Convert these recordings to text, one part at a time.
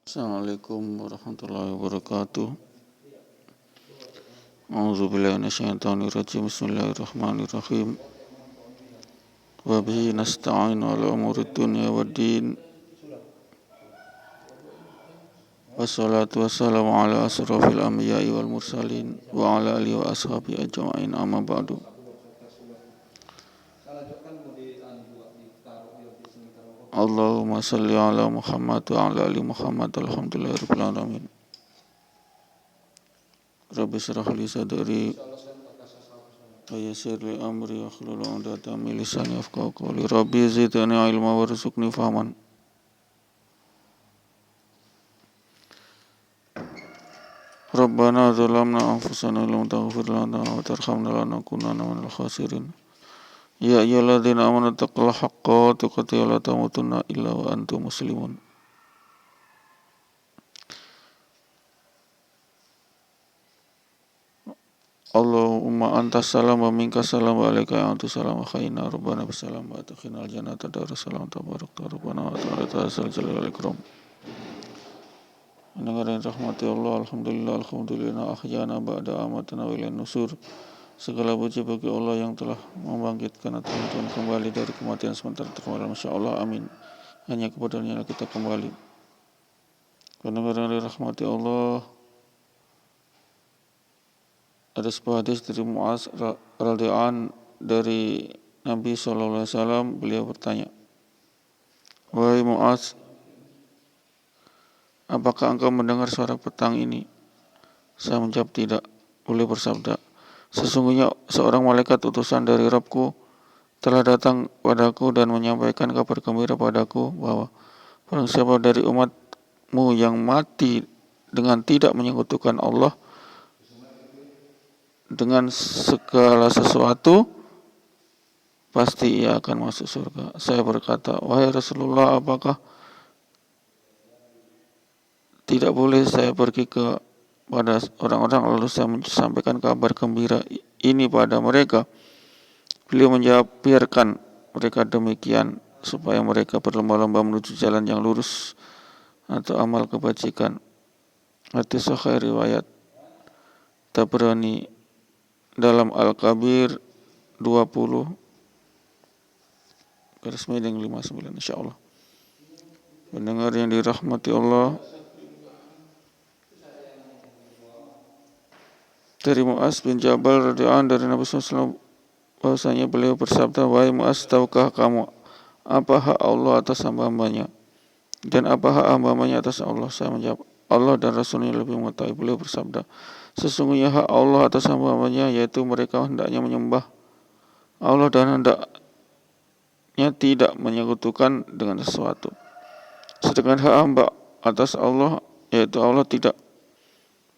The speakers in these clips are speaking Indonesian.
Assalamualaikum warahmatullahi wabarakatuh. A'udzubillahi minasyaitonirrajim. Bismillahirrahmanirrahim. Wa bihi nasta'inu ala umurid dunya waddin. Wassalatu wassalamu ala asrafil anbiya'i wal mursalin wa ala alihi wa ashabihi ajma'in, amma ba'du. Allahumma salli ala Muhammad wa ala ali Muhammad. Alhamdulillahirabbil alamin. Rabbi shrah li sadri wa yassir li amri wahlul 'uqdatam min lisani yafqahu qawli. Rabbi zidni ilma warzuqni fahman. Rabbana zalamna anfusana lam taghfir lana wa tarhamna lanakunanna minal khasirin. Ya ayyuhalladzina amanu taqullaha haqqa tuqatih wa la tamutunna illa wa antum muslimun. Allahumma antas salam wa minkas salam wa alaika antus salam wa khaina rabbana bisalam wa adkhilnal jannata darussalam tabarakta rabbana wa ta'ala ta'ala jalal wal ikram. Pendengar yang rahmati Allah, alhamdulillah ahyana ba'da amatana wa ilaihin nusur. Segala puji bagi Allah yang telah membangkitkan atau kembali dari kematian sementara termalam. Masya Allah, amin. Hanya kepadanya kita kembali. Pendengar yang dirahmati Allah, ada sebuah hadis dari Mu'az radhiyallahu dari Nabi SAW. Beliau bertanya, wahai Mu'az, apakah engkau mendengar suara petang ini? Saya menjawab tidak. Beliau bersabda, sesungguhnya seorang malaikat utusan dari Rabbku telah datang padaku dan menyampaikan kabar gembira padaku bahwa barang siapa dari umatmu yang mati dengan tidak menyekutukan Allah dengan segala sesuatu, pasti ia akan masuk surga. Saya berkata, wahai Rasulullah, apakah tidak boleh saya pergi pada orang-orang lalu saya sampaikan kabar gembira ini pada mereka? Beliau menjawab, biarkan mereka demikian supaya mereka berlomba-lomba menuju jalan yang lurus atau amal kebajikan. Hadis sahih riwayat Tabrani dalam Al-Kabir 20 garis miring 59, insyaallah. Pendengar yang dirahmati Allah, dari Mu'az bin Jabal radhiyallahu dari Nabi SAW bahwasanya beliau bersabda, wahai Mu'az, tahukah kamu apa hak Allah atas hamba-hambanya dan apa hak hamba-hambanya atas Allah? Saya menjawab, Allah dan Rasulnya lebih mengetahui. Beliau bersabda, sesungguhnya hak Allah atas hamba-hambanya yaitu mereka hendaknya menyembah Allah dan hendaknya tidak menyekutukan dengan sesuatu. Sedangkan hak hamba atas Allah yaitu Allah tidak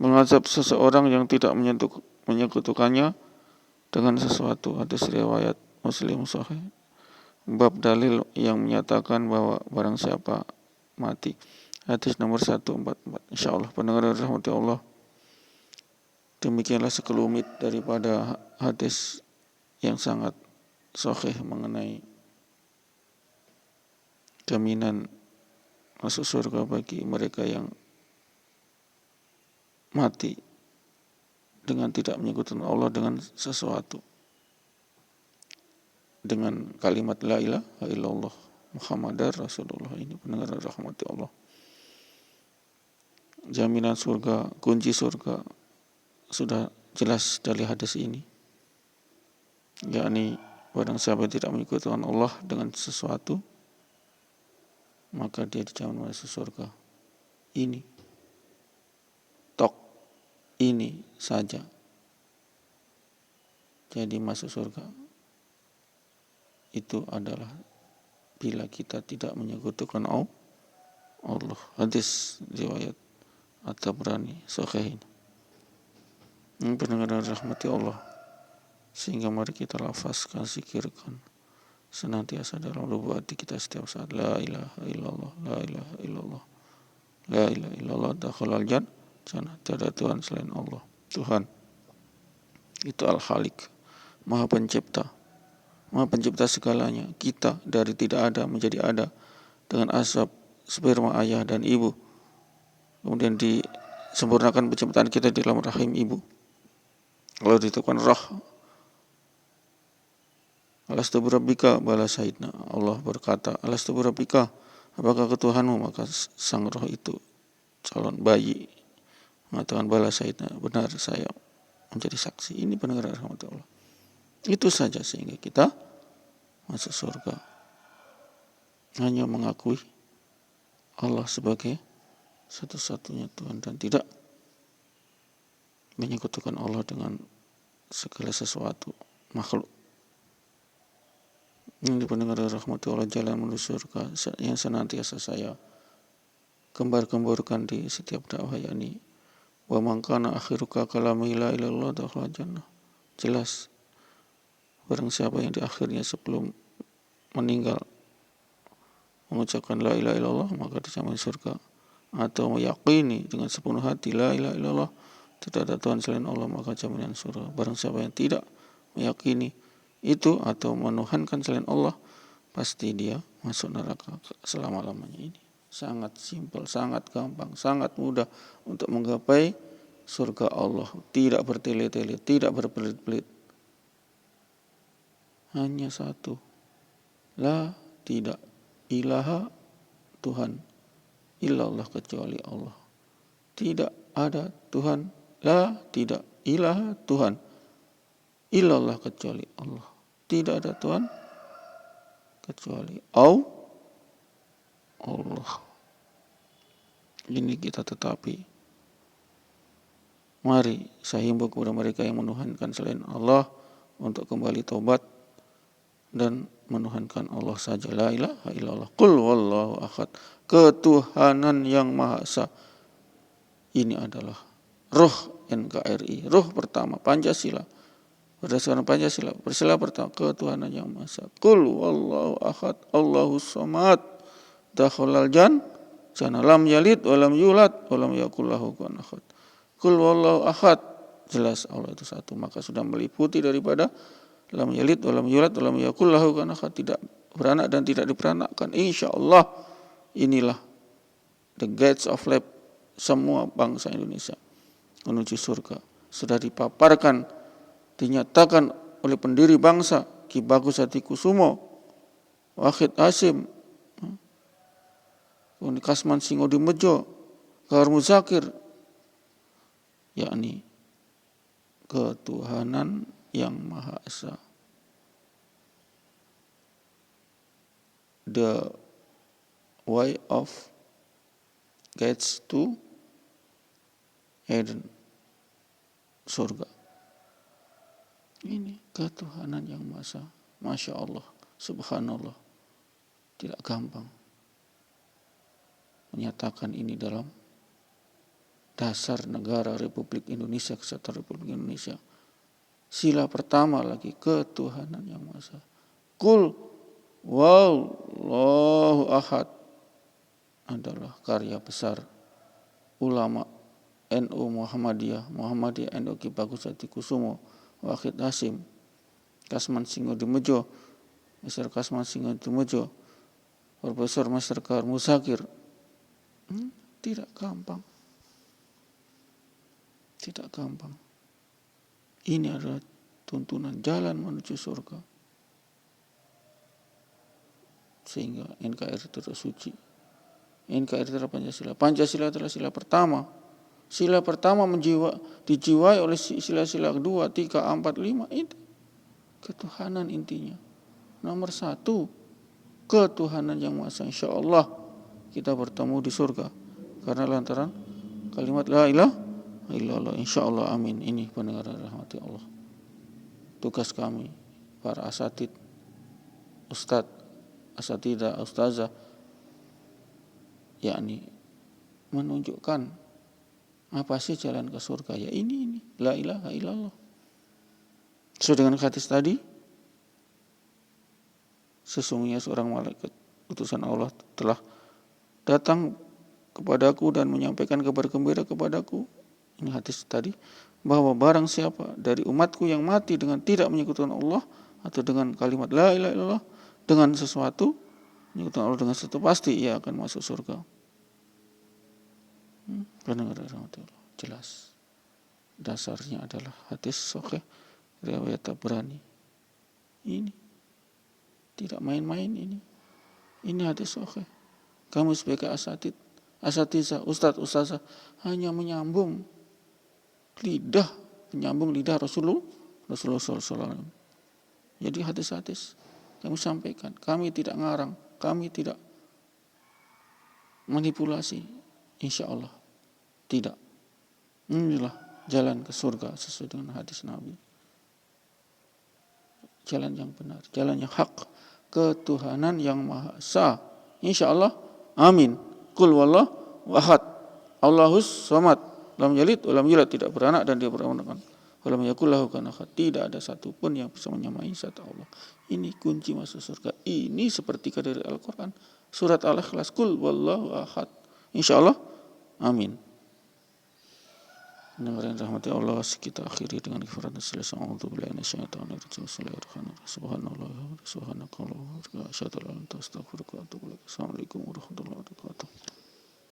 mengazab seseorang yang tidak menyekutukannya dengan sesuatu. Hadis riwayat Muslim sahih. Bab dalil yang menyatakan bahwa barang siapa mati. Hadis nomor 144. Insyaallah, pendengar yang dirahmati Allah, demikianlah sekelumit daripada hadis yang sangat sahih mengenai jaminan masuk surga bagi mereka yang mati dengan tidak menyekutukan Allah dengan sesuatu, dengan kalimat la ilaha illallah Muhammadar Rasulullah. Ini pendengar rahmati Allah, jaminan surga, kunci surga sudah jelas dari hadis ini, yakni barang siapa tidak menyekutukan Allah dengan sesuatu, maka dia dijamin masuk surga. Ini tok ini saja, jadi masuk surga itu adalah bila kita tidak menyekutukan Allah. Hadis riwayat At-Tabrani sahih. Pendengar rahmati Allah, sehingga mari kita lafazkan, zikirkan senantiasa dalam lubuk hati kita setiap saat, la ilaha illallah, la ilaha illallah, la ilaha illallah, dakhalal jannah. Tiada Tuhan selain Allah. Tuhan itu Al-Khaliq, Maha Pencipta segalanya. Kita dari tidak ada menjadi ada dengan asap sperma ayah dan ibu. kemudian disempurnakan penciptaan kita di dalam rahim ibu. Kalau ditekan roh, alastu birabbika, bala syahidna. Allah berkata, alastu birabbika, apakah ketuhanmu? Maka sang roh itu, calon bayi, mengatakan bala syahidna, benar saya menjadi saksi. Ini pendengar rahmat Allah. Itu saja sehingga kita masuk surga. Hanya mengakui Allah sebagai satu-satunya Tuhan dan tidak menyekutukan Allah dengan segala sesuatu makhluk. Ini pendengar rahmati Allah, jalan menuju surga yang senantiasa saya gembar-gemborkan di setiap dakwah, yakni wa man kana akhiruka kalami la ilaha illallah dakhala jannah. Jelas barang siapa yang di akhirnya sebelum meninggal mengucapkan la ilaha illallah maka dijamin surga, atau meyakini dengan sepenuh hati la ilaha illallah tidak ada Tuhan selain Allah maka jaminan surga. Barang siapa yang tidak meyakini itu atau menuhankan selain Allah, pasti dia masuk neraka selama-lamanya. Ini sangat simpel, sangat gampang, sangat mudah untuk menggapai surga Allah. Tidak bertele-tele, tidak berbelit-belit. Hanya satu. La, tidak ilaha Tuhan illallah kecuali Allah. Tidak ada Tuhan, la, tidak ilaha Tuhan illallah kecuali Allah. Tidak ada Tuhan kecuali Allah. Ini kita tetapi mari saya himbau kepada mereka yang menuhankan selain Allah untuk kembali taubat dan menuhankan Allah saja. La ilaha illallah. Qul wallahu ahad. Ketuhanan yang Maha Esa. Ini adalah ruh NKRI, ruh pertama Pancasila. Berdasarkan Pancasila, bersila pertama ketuhanan yang Maha Esa. Qul wallahu ahad, Allahus samad, dakhalal jannah, lam yalid walam yulad walam yakul lahu kufuwan ahad. Qul wallahu ahad, jelas Allah itu satu, maka sudah meliputi daripada lam yalid walam yulad walam yakul lahu kufuwan ahad, tidak beranak dan tidak diperanakkan. Insyaallah inilah the gates of life semua bangsa Indonesia menuju surga. Sudah dipaparkan, dinyatakan oleh pendiri bangsa Ki Bagus Hadikusumo, Wahid Hasyim, Kasman Singodimedjo, Kahar Muzakir, yakni ketuhanan yang Maha Esa. The way of gets to Eden, surga. Ini ketuhanan yang Maha Esa. Masya Allah, subhanallah. Tidak gampang menyatakan ini dalam dasar negara Republik Indonesia, Kesatuan Republik Indonesia. Sila pertama lagi, ketuhanan yang Maha Esa. Qul wallahu ahad adalah karya besar ulama NU Muhammadiyah NU Ki Bagus Hadikusumo, Wahid Hasyim, Kasman Singodimedjo, Mr. Kasman Singodimedjo, Profesor Master Kahar Muzakir. Tidak gampang. Tidak gampang. Ini adalah tuntunan jalan menuju surga. Sehingga NKRI terus suci. NKRI adalah Pancasila. Pancasila adalah sila pertama. Sila pertama dijiwai oleh sila-sila 2, 3, 4, 5. Itu ketuhanan intinya. Nomor 1, ketuhanan yang Maha Esa. Insya Allah kita bertemu di surga karena lantaran kalimat la ilaha illallah. Insya Allah, amin. Ini pendengar rahmati Allah. Tugas kami para asatid, ustadz, asatidah, ustazah, yakni menunjukkan apa sih jalan ke surga. Ya ini la ilaha illallah. Sesuai dengan hadis tadi, sesungguhnya seorang malaikat utusan Allah telah datang kepadaku dan menyampaikan kabar gembira kepadaku. Ini hadis tadi, bahwa barang siapa dari umatku yang mati dengan tidak menyekutukan Allah atau dengan kalimat la ilaha illallah, dengan sesuatu, menyekutukan Allah dengan sesuatu, pasti ia akan masuk surga. Pendengar rahmati Allah, jelas. Dasarnya adalah hadis sahih riwayat Tabrani. Ini tidak main-main ini. Ini hadis sahih. Kamu sebagai asatidzah, ustazah hanya menyambung lidah Rasulullah SAW. Jadi hadis-hadis kami sampaikan. Kami tidak ngarang, kami tidak manipulasi. Insya Allah tidak. Inilah jalan ke surga sesuai dengan hadis Nabi. Jalan yang benar, jalan yang hak, ketuhanan yang maha esa. Insya Allah, amin. Qul wallahu ahad, Allahus samad, lam yalid walam yulad, tidak beranak dan dia beranak. Walam yakul lahu kufuwan ahad, tidak ada satupun yang bisa menyamai zat Allah. Ini kunci masuk surga. Ini seperti dari Al-Quran. Surat Al-Ikhlas, Qul wallahu ahad. Insya Allah, amin. Dengarin rahmati Allah, kita akhiri dengan kifarat selesai. A'udzubillahi minasyaitonir rajim. Bismillahirrahmanirrahim. Subhanallah wa subhanakallah wa asyhadu an la ilaha illa anta astaghfiruka wa atubu ilaik. Assalamualaikum warahmatullahi wabarakatuh.